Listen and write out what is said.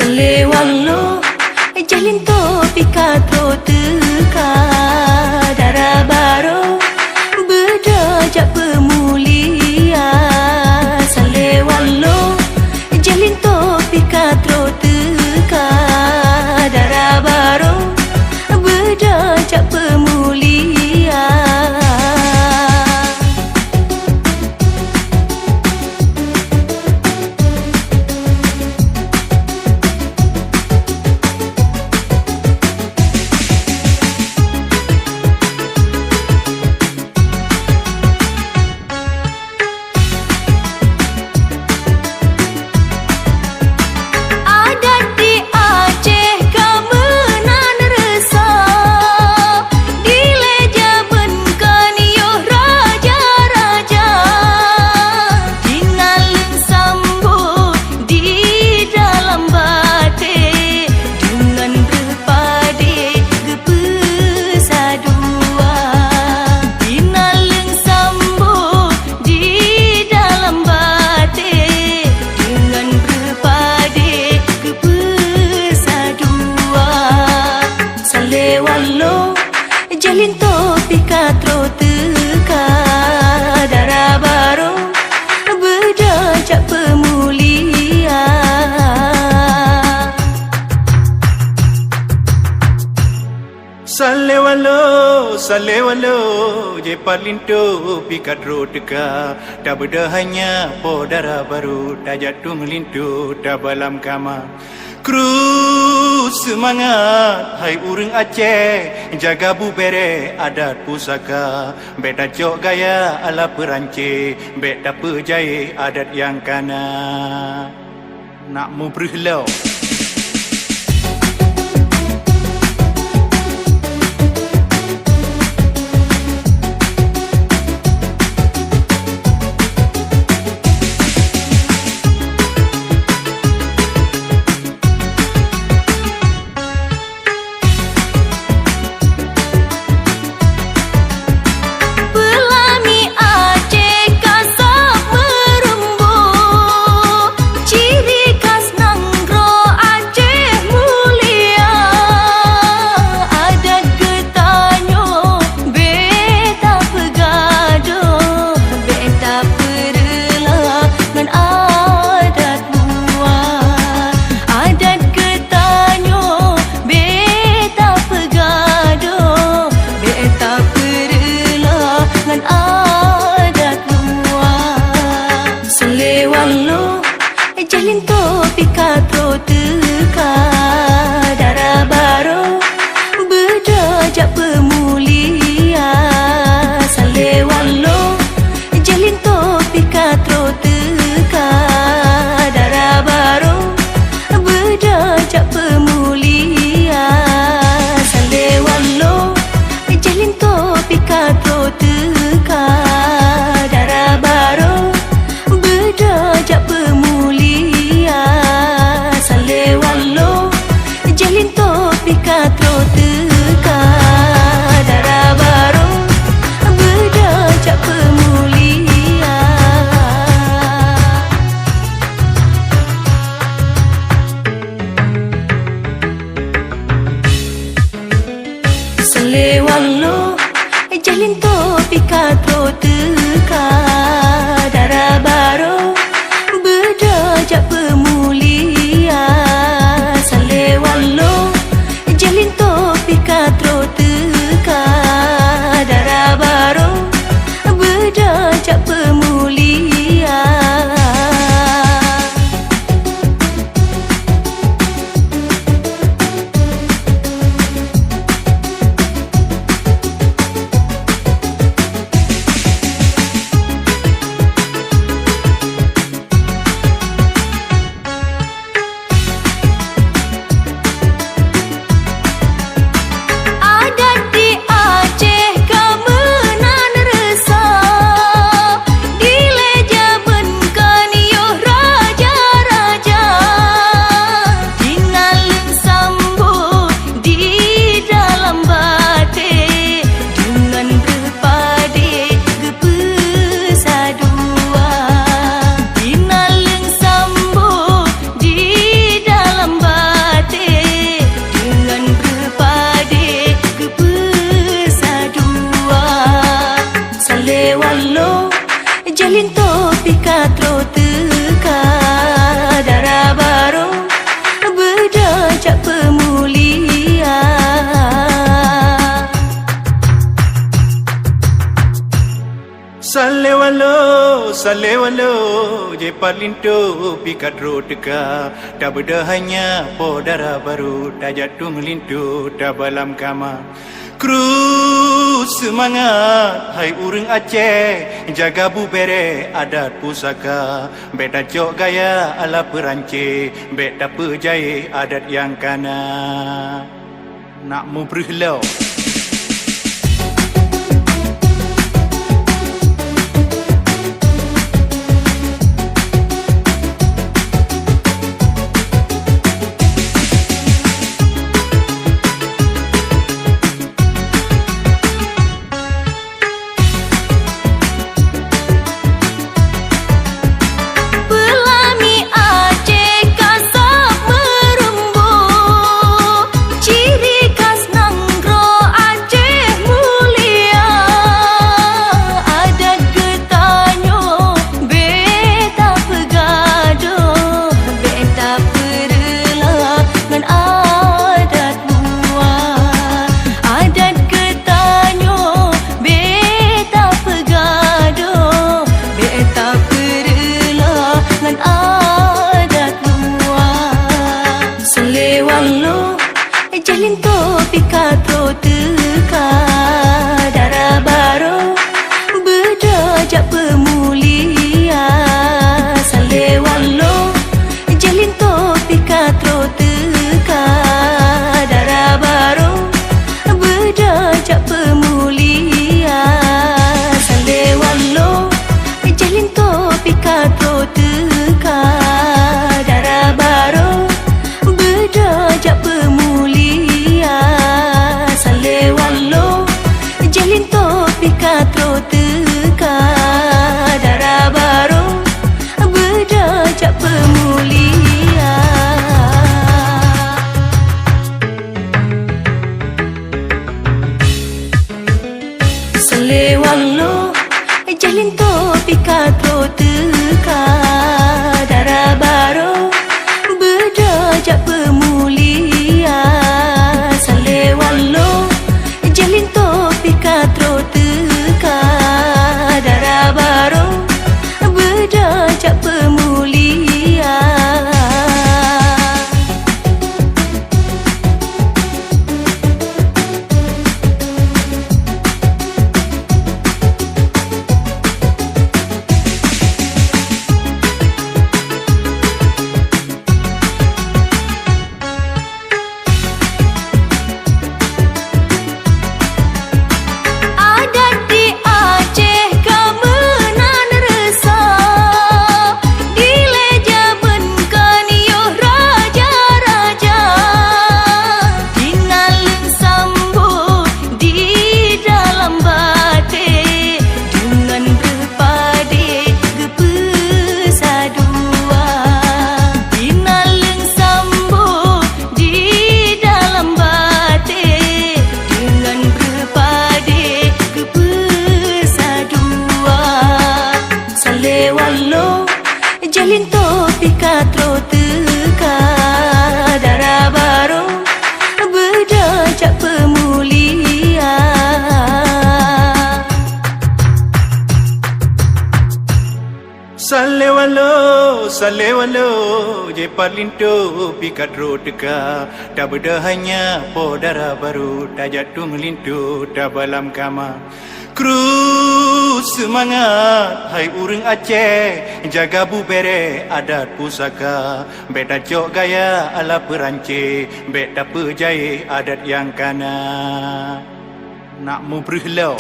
Sallewaloe jalin topi katro teka darah baro berdajak pemulia. Sallewaloe jalin topi katro teka darah baro berdajak pemulia. Adat di Aceh kemenan resang, dileja benkan yoh raja-raja, dinaleng sambut di dalam batik dengan berpade gepesadua. Dinaleng sambut di dalam batik dengan berpade gepesadua. Sallewaloe jalin topi katro teka darah baro berdajak pemulia. Sallewaloe, Sallewaloe, je parlinto pikadro teka, tak beda hanya podara baru, tak jatuh melintu, tak balam kamar. Kru semangat, hai urang Aceh, jaga bubere adat pusaka, beda jok gaya ala Perancis, beda perjaya adat yang kana. Nak mu berhelau. Pelami Aceh kasar merembuh, ciri khas Nanggroe Aceh mulia. Adat getanyo beta pegaduh, beta perela dengan adat luar. Adat getanyo beta pegaduh, beta perela dengan adat luar. Sallewaloe jalin topi katro teka darah baro berdajak pemulia. Sallewaloe jalin topi katro teka darah baro berdajak pemulia. Sallewaloe jalin topi katro teka darah baro berdajak pemulia. Sallewaloe jalin topi katro teka darah baro berdajak pemulia. Sallewaloe jalin topi katro teka darah baro berdajak pemulia. Sallewaloe jalin topi katro teka darah baro berdajak pemulia. Sallewaloe je palinto pikat ro teka tak beda hanya podara baru tak jatuh melintu tak balam kamar kru semangat hai urang Aceh jaga bubere adat pusaka beda jok gaya ala perancis beda perjaya adat yang kana nak mu berhelau. Sallewaloe jalin topi katro teka darah baro berdajak pemulia. Sallewaloe jalin topi katro teka darah baro berdajak pemulia. Jalin topi katro teka darah baro berdajak pemulia. Sallewaloe, Sallewaloe je palinto pikat ro teka tak beda hanya podara baru tak jatuh melintu tak balam kamar kru semangat hai urang Aceh jaga bubere adat pusaka beda jok gaya ala perancis beda perjaya adat yang kana nak mu berhelau.